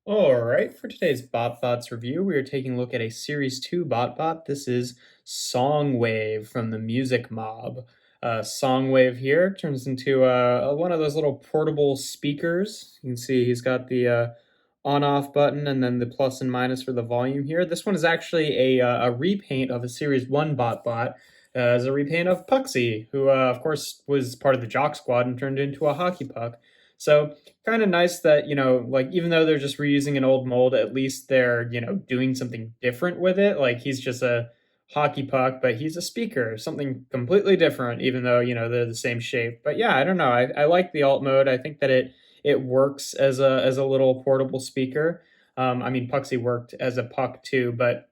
All right, for today's BotBots review, we are taking a look at a Series 2 BotBot. This is SONGWAVE from the Music Mob. SONGWAVE here turns into one of those little portable speakers. You can see he's got the on-off button and then the plus and minus for the volume here. This one is actually a repaint of a Series 1 BotBot. As a repaint of Puxy, who of course was part of the Jock Squad and turned into a hockey puck. So kind of nice that, like even though they're just reusing an old mold, at least they're, doing something different with it. Like he's just a hockey puck, but he's a speaker, something completely different, even though, they're the same shape. But yeah, I don't know. I like the alt mode. I think that it works as a little portable speaker. I mean, Puxy worked as a puck too, but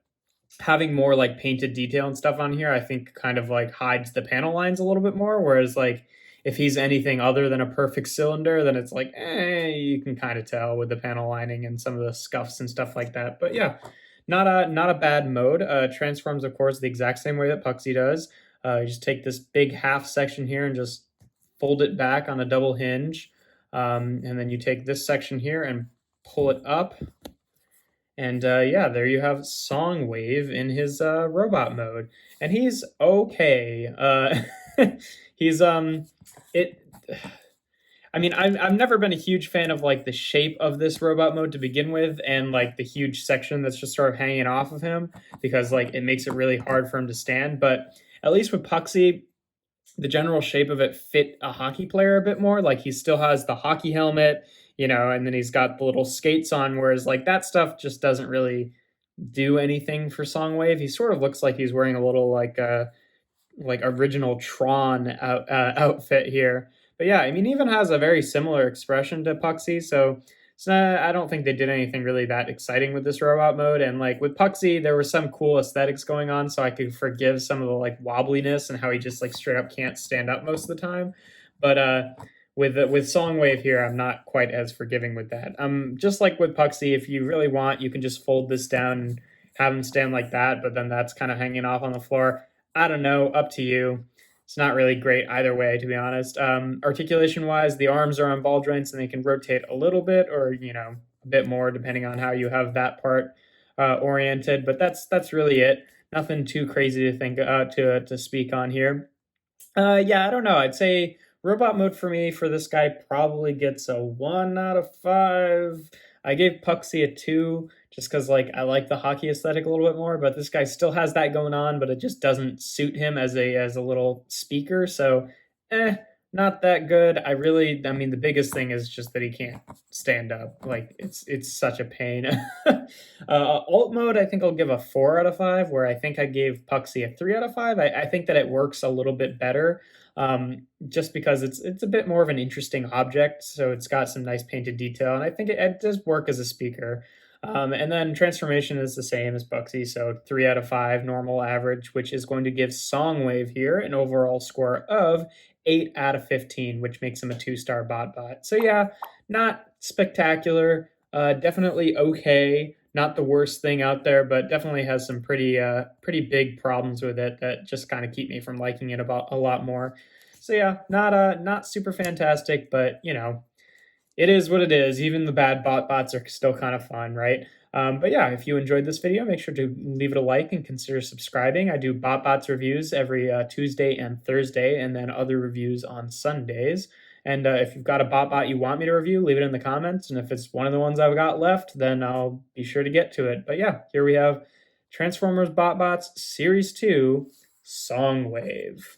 having more like painted detail and stuff on here, I think kind of like hides the panel lines a little bit more. Whereas like if he's anything other than a perfect cylinder, then it's like, you can kind of tell with the panel lining and some of the scuffs and stuff like that. But yeah, not a bad mode. Transforms, of course, the exact same way that Puxy does. You just take this big half section here and just fold it back on a double hinge. And then you take this section here and pull it up. And yeah, there you have SONGWAVE in his robot mode, and he's okay. He's it. I mean, I've never been a huge fan of like the shape of this robot mode to begin with, and like the huge section that's just sort of hanging off of him because like it makes it really hard for him to stand. But at least with Puxy, the general shape of it fit a hockey player a bit more. Like he still has the hockey helmet, and then he's got the little skates on, whereas like that stuff just doesn't really do anything for SONGWAVE. He sort of looks like he's wearing a little like original Tron outfit here. But yeah, I mean, he even has a very similar expression to Puxy, so it's not, I don't think they did anything really that exciting with this robot mode. And like with Puxy, there was some cool aesthetics going on, so I could forgive some of the like wobbliness and how he just like straight up can't stand up most of the time. But with SONGWAVE here, I'm not quite as forgiving with that. Just like with Puxy, if you really want, you can just fold this down and have him stand like that, but then that's kind of hanging off on the floor. I don't know, up to you. It's not really great either way, to be honest. Articulation-wise, the arms are on ball joints and they can rotate a little bit or, a bit more depending on how you have that part oriented. But that's really it. Nothing too crazy to think to speak on here. Yeah, I don't know. I'd say robot mode for me for this guy probably gets a 1 out of 5. I gave Puxy a 2 just because like I like the hockey aesthetic a little bit more, but this guy still has that going on, but it just doesn't suit him as a little speaker. So not that good. I mean the biggest thing is just that he can't stand up. Like it's such a pain. Alt mode, I think I'll give a 4 out of 5, where I think I gave Puxy a 3 out of 5. I think that it works a little bit better. Just because it's a bit more of an interesting object, so it's got some nice painted detail, and I think it does work as a speaker. And then transformation is the same as Puxy, so 3 out of 5 normal average, which is going to give SONGWAVE here an overall score of 8 out of 15, which makes him a 2-star BotBot. So yeah, not spectacular, definitely okay, not the worst thing out there, but definitely has some pretty big problems with it that just kind of keep me from liking it about a lot more. So yeah, not super fantastic, but it is what it is. Even the bad BotBots are still kind of fun, right? But yeah, if you enjoyed this video, make sure to leave it a like and consider subscribing. I do BotBots reviews every Tuesday and Thursday, and then other reviews on Sundays. And if you've got a BotBot you want me to review, leave it in the comments. And if it's one of the ones I've got left, then I'll be sure to get to it. But yeah, here we have Transformers BotBots Series 2 SONGWAVE.